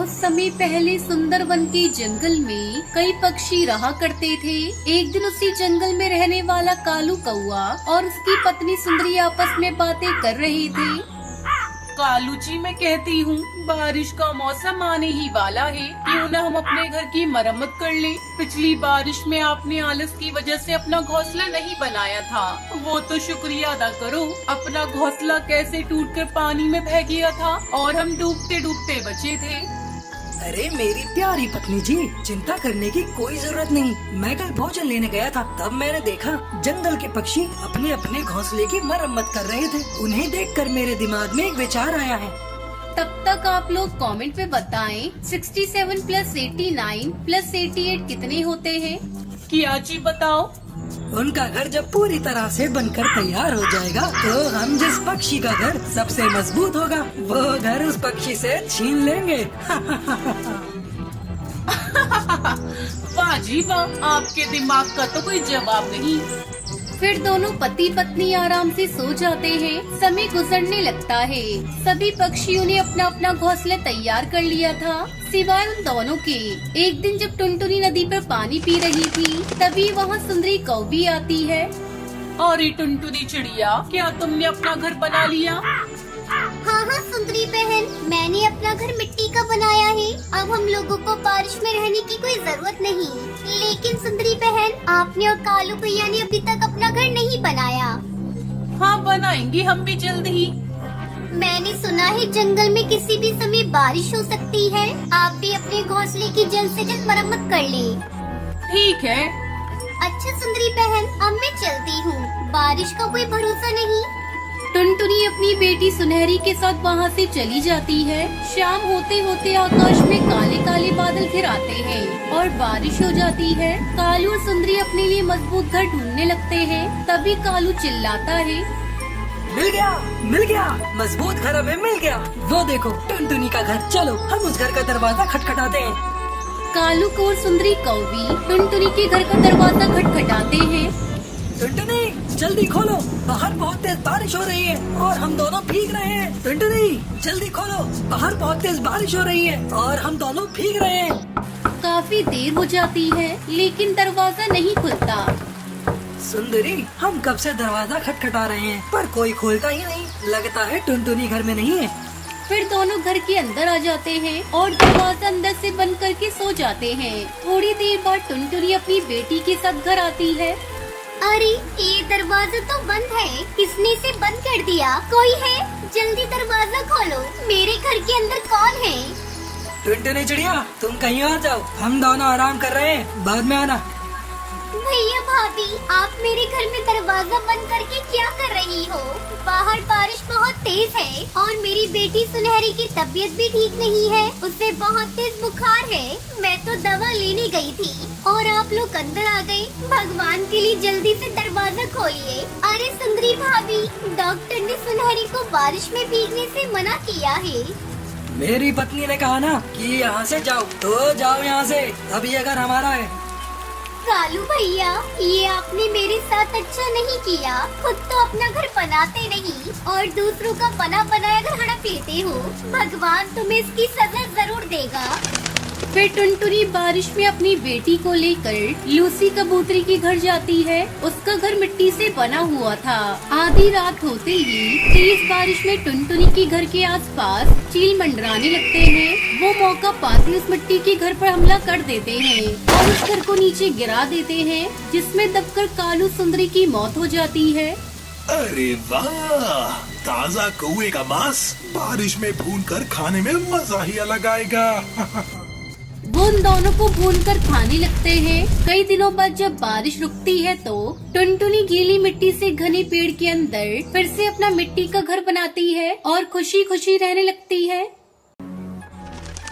बहुत समय पहले सुंदरवन के जंगल में कई पक्षी रहा करते थे। एक दिन उसी जंगल में रहने वाला कालू कौआ और उसकी पत्नी सुंदरी आपस में बातें कर रही थी। कालू जी, मैं कहती हूँ बारिश का मौसम आने ही वाला है, क्यों न हम अपने घर की मरम्मत कर लें। पिछली बारिश में आपने आलस की वजह से अपना घोंसला नहीं बनाया था, वो तो शुक्रिया अदा करो। अपना घोंसला कैसे टूटकर पानी में बह गया था और हम डूबते डूबते बचे थे। अरे मेरी प्यारी पत्नी जी, चिंता करने की कोई जरूरत नहीं। मैं कल भोजन लेने गया था, तब मैंने देखा जंगल के पक्षी अपने अपने घोंसले की मरम्मत कर रहे थे। उन्हें देखकर मेरे दिमाग में एक विचार आया है। तब तक आप लोग कमेंट में बताएं 67 + 89 + 88 कितने होते हैं। किया जी बताओ। उनका घर जब पूरी तरह से बनकर तैयार हो जाएगा तो हम जिस पक्षी का घर सबसे मजबूत होगा वो घर उस पक्षी से छीन लेंगे। वाह जी वाह, आपके दिमाग का तो कोई जवाब नहीं। फिर दोनों पति पत्नी आराम से सो जाते हैं। समय गुजरने लगता है। सभी पक्षियों ने अपना अपना घोंसला तैयार कर लिया था, सिवाय उन दोनों के। एक दिन जब टुनटुनी नदी पर पानी पी रही थी, तभी वहाँ सुंदरी कौवी आती है। अरे टुनटुनी चिड़िया, क्या तुमने अपना घर बना लिया? हाँ हाँ सुंदरी बहन, मैंने अपना घर मिट्टी का बनाया है। अब हम लोगों को बारिश में रहने की कोई जरूरत नहीं। लेकिन सुंदरी बहन, आपने और कालू भैया ने अभी तक अपना घर नहीं बनाया। हाँ बनाएंगे हम भी जल्द ही। मैंने सुना है जंगल में किसी भी समय बारिश हो सकती है। आप भी अपने घोंसले की जल्द से जल्द मरम्मत कर लें। ठीक है। अच्छा सुंदरी बहन, अब मैं चलती हूँ। बारिश का कोई भरोसा नहीं। टुनटुनी अपनी बेटी सुनहरी के साथ वहाँ से चली जाती है। शाम होते होते आकाश में काले काले बादल घिर आते हैं और बारिश हो जाती है। कालू और सुंदरी अपने लिए मजबूत घर ढूंढने लगते हैं। तभी कालू चिल्लाता है, मिल गया, मजबूत घर हमें मिल गया। वो देखो टुनटुनी का घर, चलो हम उस घर का दरवाजा खटखटाते हैं। कालू को और सुंदरी कौवी टुनटुनी के घर का दरवाजा खटखटाते हैं। टुनटुनी जल्दी खोलो, बाहर बहुत तेज बारिश हो रही है और हम दोनों भीग रहे हैं। टुनटुनी जल्दी खोलो, बाहर बहुत तेज बारिश हो रही है और हम दोनों भीग रहे हैं। काफी देर हो जाती है, लेकिन दरवाजा नहीं खुलता। सुंदरी, हम कब से दरवाजा खटखटा रहे हैं पर कोई खोलता ही नहीं। लगता है टुनटुनी घर में नहीं है। फिर दोनों घर के अंदर आ जाते हैं और दरवाजा अंदर से बंद करके सो जाते हैं। थोड़ी देर बाद टुनटुनी अपनी बेटी के साथ घर आती है। अरे ये दरवाजा तो बंद है, किसने इसे बंद कर दिया? कोई है? जल्दी दरवाजा खोलो, मेरे घर के अंदर कौन है? टुनटुनी चिड़िया, तुम कहीं और जाओ, हम दोनों आराम कर रहे हैं, बाद में आना। भैया भाभी, आप मेरे घर में दरवाजा बंद करके क्या कर रही हो? बाहर बारिश बहुत तेज है और मेरी बेटी सुनहरी की तबीयत भी ठीक नहीं है। उसे बहुत तेज बुखार है। मैं तो दवा लेने गई थी और आप लोग अंदर आ गए। भगवान के लिए जल्दी से दरवाजा खोलिए। अरे सुंदरी भाभी, डॉक्टर ने सुनहरी को बारिश में भीगने से मना किया है। मेरी पत्नी ने कहा ना कि यहाँ से जाओ, तो जाओ यहाँ से, अभी अगर हमारा है। कालू भैया, ये आपने मेरे साथ अच्छा नहीं किया। खुद तो अपना घर बनाते नहीं और दूसरों का बना बनाया घर हड़प लेते हो। भगवान तुम्हें इसकी सजा जरूर देगा। फिर टुनटुनी बारिश में अपनी बेटी को लेकर लूसी कबूतरी के घर जाती है। उसका घर मिट्टी से बना हुआ था। आधी रात होते ही तेज बारिश में टुनटुनी के घर के आसपास चील मंडराने लगते हैं। वो मौका पाते उस मिट्टी के घर पर हमला कर देते हैं और उस घर को नीचे गिरा देते हैं, जिसमें दबकर कालू सुंदरी की मौत हो जाती है। अरे वाह, ताजा कौवे का मांस बारिश में भूनकर खाने में मजा ही अलग आएगा। वो उन दोनों को भूनकर खाने लगते हैं। कई दिनों बाद जब बारिश रुकती है तो टुनटुनी गीली मिट्टी से घने पेड़ के अंदर फिर से अपना मिट्टी का घर बनाती है और खुशी खुशी रहने लगती है।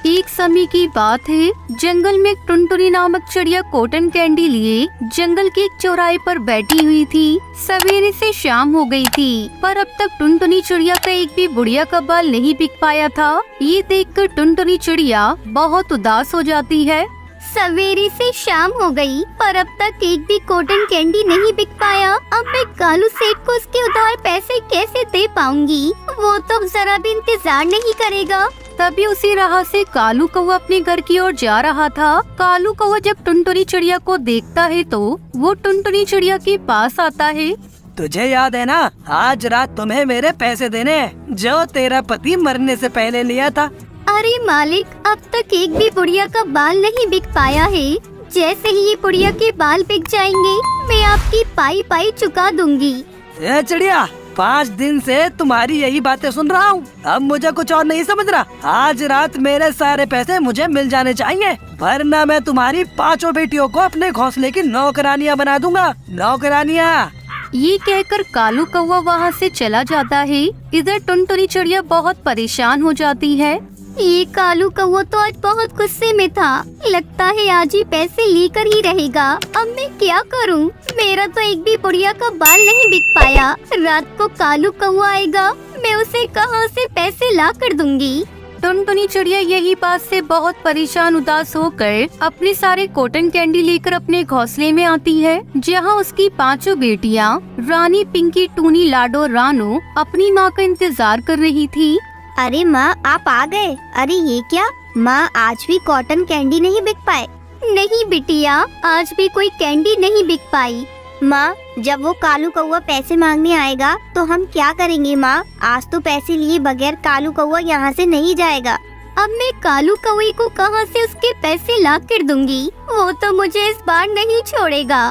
एक समय की बात है, जंगल में एक टुनटुनी नामक चिड़िया कॉटन कैंडी लिए जंगल के एक चौराहे पर बैठी हुई थी। सवेरे से शाम हो गई थी, पर अब तक टुनटुनी चिड़िया का एक भी बुढ़िया का बाल नहीं बिक पाया था। ये देखकर टुनटुनी चिड़िया बहुत उदास हो जाती है। सवेरे से शाम हो गई, पर अब तक एक भी कॉटन कैंडी नहीं बिक पाया। अब मैं कालू सेठ को उसके उधार पैसे कैसे दे पाऊंगी? वो तो जरा भी इंतजार नहीं करेगा। तभी उसी राह से कालू कौवा अपने घर की ओर जा रहा था। कालू कौवा जब टुनटुनी चिड़िया को देखता है तो वो टुनटुनी चिड़िया के पास आता है। तुझे याद है ना, आज रात तुम्हें मेरे पैसे देने हैं जो तेरा पति मरने से पहले लिया था। अरे मालिक, अब तक एक भी बुढ़िया का बाल नहीं बिक पाया है। जैसे ही ये बुढ़िया के बाल बिक जाएंगे मैं आपकी पाई पाई चुका दूंगी। ए चिड़िया, 5 दिन से तुम्हारी यही बातें सुन रहा हूँ, अब मुझे कुछ और नहीं समझ रहा। आज रात मेरे सारे पैसे मुझे मिल जाने चाहिए, वरना मैं तुम्हारी 5 बेटियों को अपने घोंसले की नौकरानियाँ बना दूंगा। नौकरानियाँ। ये कहकर कालू कौवा वहाँ से चला जाता है। इधर टुनटुनी चिड़िया बहुत परेशान हो जाती है। ये कालू कौवा तो आज बहुत गुस्से में था, लगता है आज ही पैसे लेकर ही रहेगा। अब मैं क्या करूं? मेरा तो एक भी बुढ़िया का बाल नहीं बिक पाया। रात को कालू कौवा आएगा, मैं उसे कहां से पैसे ला कर दूंगी। टुनटुनी चिड़िया यही बात से बहुत परेशान उदास होकर अपने सारे कॉटन कैंडी लेकर अपने घोंसले में आती है, जहाँ उसकी 5 बेटियाँ रानी, पिंकी, टूनी, लाडो, रानो अपनी माँ का इंतजार कर रही थी। अरे माँ, आप आ गए। अरे ये क्या माँ, आज भी कॉटन कैंडी नहीं बिक पाए? नहीं बिटिया, आज भी कोई कैंडी नहीं बिक पाई। माँ, जब वो कालू कौवा पैसे मांगने आएगा तो हम क्या करेंगे माँ? आज तो पैसे लिए बगैर कालू कौवा यहाँ से नहीं जाएगा। अब मैं कालू कौवे को कहाँ से उसके पैसे ला कर दूंगी? वो तो मुझे इस बार नहीं छोड़ेगा।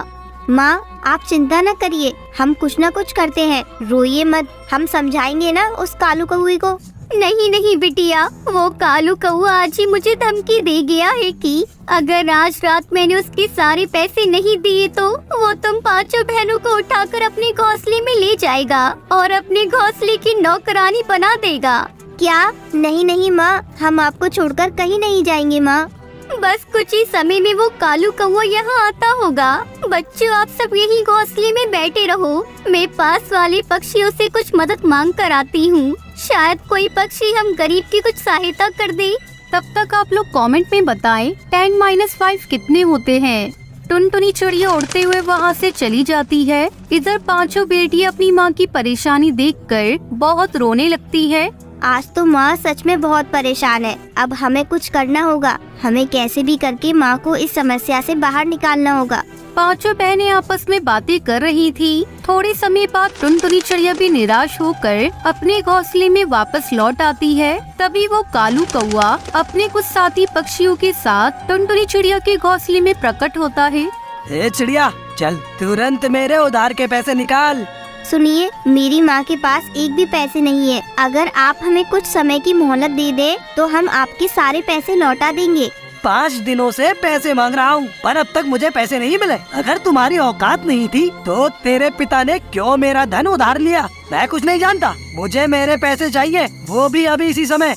माँ, आप चिंता न करिए, हम कुछ न कुछ करते हैं, रोइए मत, हम समझाएंगे ना उस कालू कौवे को। नहीं नहीं बिटिया, वो कालू कौवा आज ही मुझे धमकी दे गया है कि अगर आज रात मैंने उसके सारे पैसे नहीं दिए तो वो तुम 5 बहनों को उठाकर अपने घोंसले में ले जाएगा और अपने घोंसले की नौकरानी बना देगा। क्या? नहीं नहीं माँ, हम आपको छोड़कर कहीं नहीं जाएंगे माँ। बस कुछ ही समय में वो कालू कौवा यहाँ आता होगा। बच्चों, आप सब यही घोंसले में बैठे रहो, मैं पास वाले पक्षियों से कुछ मदद मांग कर आती हूँ। शायद कोई पक्षी हम गरीब की कुछ सहायता कर दे। तब तक आप लोग कमेंट में बताएं 10-5 कितने होते हैं। टुनटुनी चिड़िया उड़ते हुए वहाँ से चली जाती है। इधर 5 बेटियाँ अपनी माँ की परेशानी देखकर बहुत रोने लगती है। आज तो माँ सच में बहुत परेशान है, अब हमें कुछ करना होगा। हमें कैसे भी करके माँ को इस समस्या से बाहर निकालना होगा। 5 बहनें आपस में बातें कर रही थी। थोड़े समय बाद टुनटुनी चिड़िया भी निराश होकर अपने घोंसले में वापस लौट आती है। तभी वो कालू कौवा अपने कुछ साथी पक्षियों के साथ टुनटुनी चिड़िया के घोंसले में प्रकट होता है। ए चिड़िया, चल तुरंत मेरे उधार के पैसे निकाल। सुनिए, मेरी माँ के पास एक भी पैसे नहीं है। अगर आप हमें कुछ समय की मोहलत दे दे तो हम आपके सारे पैसे लौटा देंगे। 5 दिनों से पैसे मांग रहा हूँ, पर अब तक मुझे पैसे नहीं मिले। अगर तुम्हारी औकात नहीं थी तो तेरे पिता ने क्यों मेरा धन उधार लिया? मैं कुछ नहीं जानता, मुझे मेरे पैसे चाहिए, वो भी अभी इसी समय।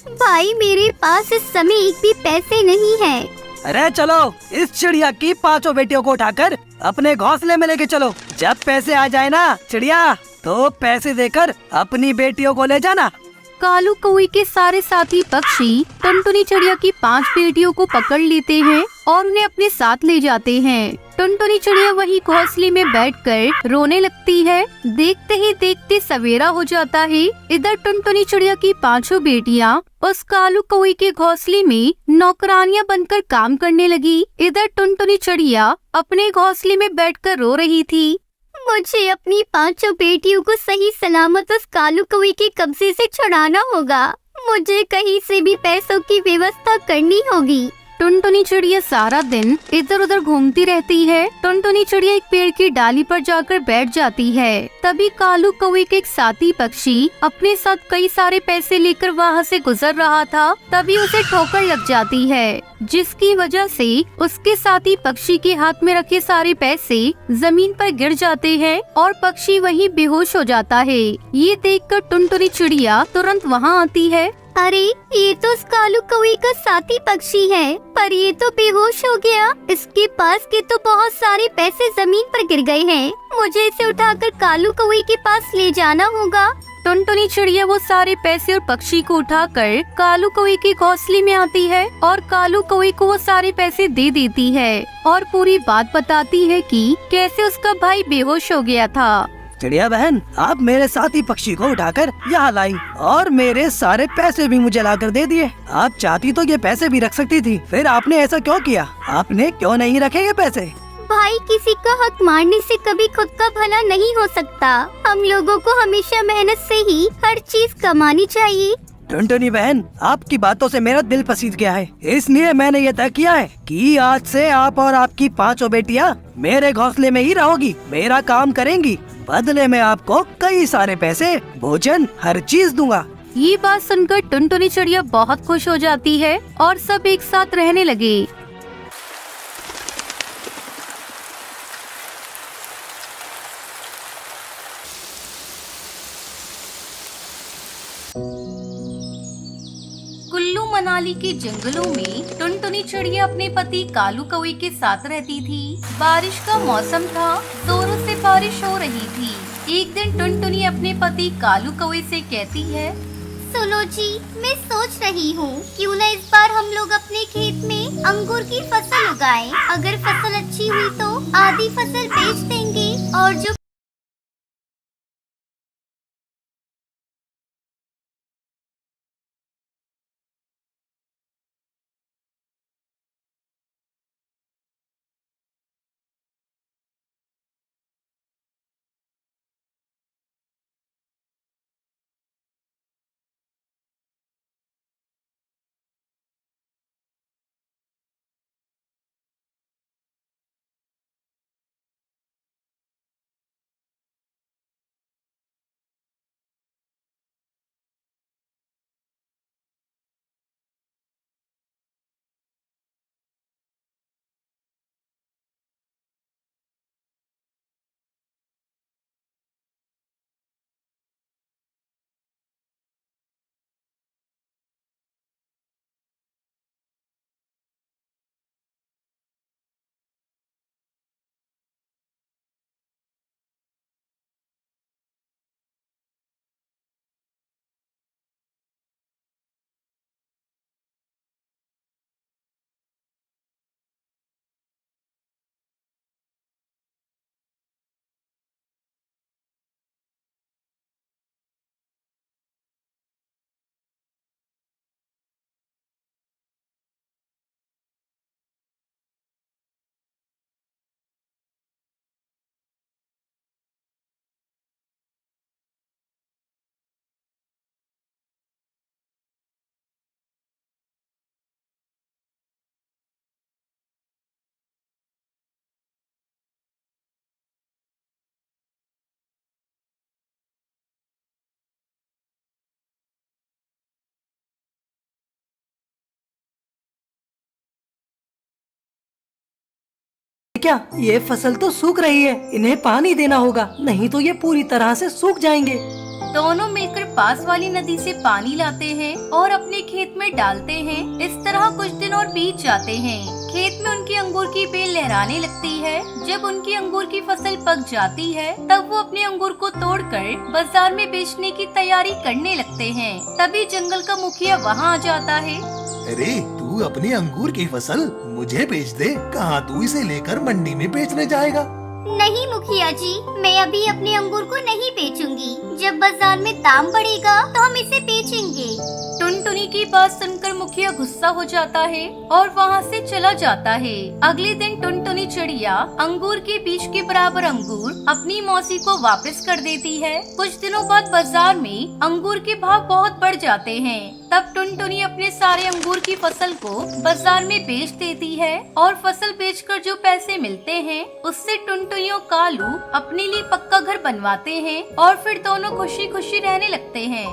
भाई, मेरे पास इस समय एक भी पैसे नहीं है। अरे चलो, इस चिड़िया की 5 बेटियों को उठाकर अपने घोंसले में लेके चलो। जब पैसे आ जाए ना चिड़िया, तो पैसे देकर अपनी बेटियों को ले जाना। कालू कौवे के सारे साथी पक्षी टुनटुनी चिड़िया की 5 बेटियों को पकड़ लेते हैं और उन्हें अपने साथ ले जाते हैं। टुनटुनी चिड़िया वही घोंसले में बैठकर रोने लगती है। देखते ही देखते सवेरा हो जाता है। इधर टुनटुनी चिड़िया की 5 बेटियाँ उस कालू कौवे के घोंसले में नौकरानियां बनकर काम करने लगी। इधर टुनटुनी चिड़िया अपने घोंसले में बैठकर रो रही थी। मुझे अपनी 5 बेटियों को सही सलामत उस कालू कौवे के कब्जे से छुड़ाना होगा। मुझे कहीं से भी पैसों की व्यवस्था करनी होगी। टुनटुनी चिड़िया सारा दिन इधर उधर घूमती रहती है। टुनटुनी चिड़िया एक पेड़ की डाली पर जाकर बैठ जाती है। तभी कालू कौवे के एक साथी पक्षी अपने साथ कई सारे पैसे लेकर वहाँ से गुजर रहा था। तभी उसे ठोकर लग जाती है, जिसकी वजह से उसके साथी पक्षी के हाथ में रखे सारे पैसे जमीन पर गिर जाते हैं और पक्षी वहीं बेहोश हो जाता है। ये देखकर टुनटुनी चिड़िया तुरंत वहाँ आती है। अरे, ये तो उस कालू कौवे का साथी पक्षी है, पर ये तो बेहोश हो गया। इसके पास के तो बहुत सारे पैसे जमीन पर गिर गए हैं। मुझे इसे उठाकर कालू कौवे के पास ले जाना होगा। टुनटुनी चिड़िया वो सारे पैसे और पक्षी को उठाकर कालू कौवे के घोंसले में आती है और कालू कौवे को वो सारे पैसे दे देती है और पूरी बात बताती है कि कैसे उसका भाई बेहोश हो गया था। चिड़िया बहन, आप मेरे साथी पक्षी को उठाकर यहाँ लाई और मेरे सारे पैसे भी मुझे लाकर दे दिए। आप चाहती तो ये पैसे भी रख सकती थी, फिर आपने ऐसा क्यों किया? आपने क्यों नहीं रखे ये पैसे? भाई, किसी का हक मारने से कभी खुद का भला नहीं हो सकता। हम लोगों को हमेशा मेहनत से ही हर चीज कमानी चाहिए। टुनटुनी बहन, आपकी बातों से मेरा दिल पसीज गया है, इसलिए मैंने ये तय किया है कि आज से आप और आपकी 5 बेटियां मेरे घोंसले में ही रहोगी, मेरा काम करेंगी। बदले में आपको कई सारे पैसे, भोजन, हर चीज दूंगा। ये बात सुनकर टुनटुनी चिड़िया बहुत खुश हो जाती है और सब एक साथ रहने लगे। कुल्लू मनाली के जंगलों में टुनटुनी चिड़िया अपने पति कालू कौवे के साथ रहती थी। बारिश का मौसम था, जोरों से बारिश हो रही थी। एक दिन टुनटुनी अपने पति कालू कौवे से कहती है, सुनो जी, मैं सोच रही हूँ क्यों न इस बार हम लोग अपने खेत में अंगूर की फसल उगाएं। अगर फसल अच्छी हुई तो आधी फसल बेच देंगे और जो क्या ये फसल तो सूख रही है, इन्हें पानी देना होगा, नहीं तो ये पूरी तरह से सूख जाएंगे। दोनों मिलकर पास वाली नदी से पानी लाते हैं और अपने खेत में डालते हैं। इस तरह कुछ दिन और बीत जाते हैं। खेत में उनकी अंगूर की बेल लहराने लगती है। जब उनकी अंगूर की फसल पक जाती है तब वो अपने अंगूर को तोड़कर बाजार में बेचने की तैयारी करने लगते हैं। तभी जंगल का मुखिया वहाँ आ जाता है। अरे तू अपनी अंगूर की फसल मुझे बेच दे, कहाँ तू इसे लेकर मंडी में बेचने जाएगा? नहीं मुखिया जी, मैं अभी अपने अंगूर को नहीं बेचूंगी। जब बाजार में दाम बढ़ेगा तो हम इसे बेचेंगे। टुनटुनी की बात सुनकर मुखिया गुस्सा हो जाता है और वहाँ से चला जाता है। अगले दिन टुनटुनी चिड़िया अंगूर के बीज के बराबर अंगूर अपनी मौसी को वापस कर देती है। कुछ दिनों बाद बाजार में अंगूर के भाव बहुत बढ़ जाते हैं। तब टुनटुनी अपने सारे अंगूर की फसल को बाजार में बेच देती है और फसल बेचकर जो पैसे मिलते हैं उससे टुनटुनी और कालू अपने लिए पक्का घर बनवाते हैं और फिर दोनों खुशी खुशी रहने लगते हैं।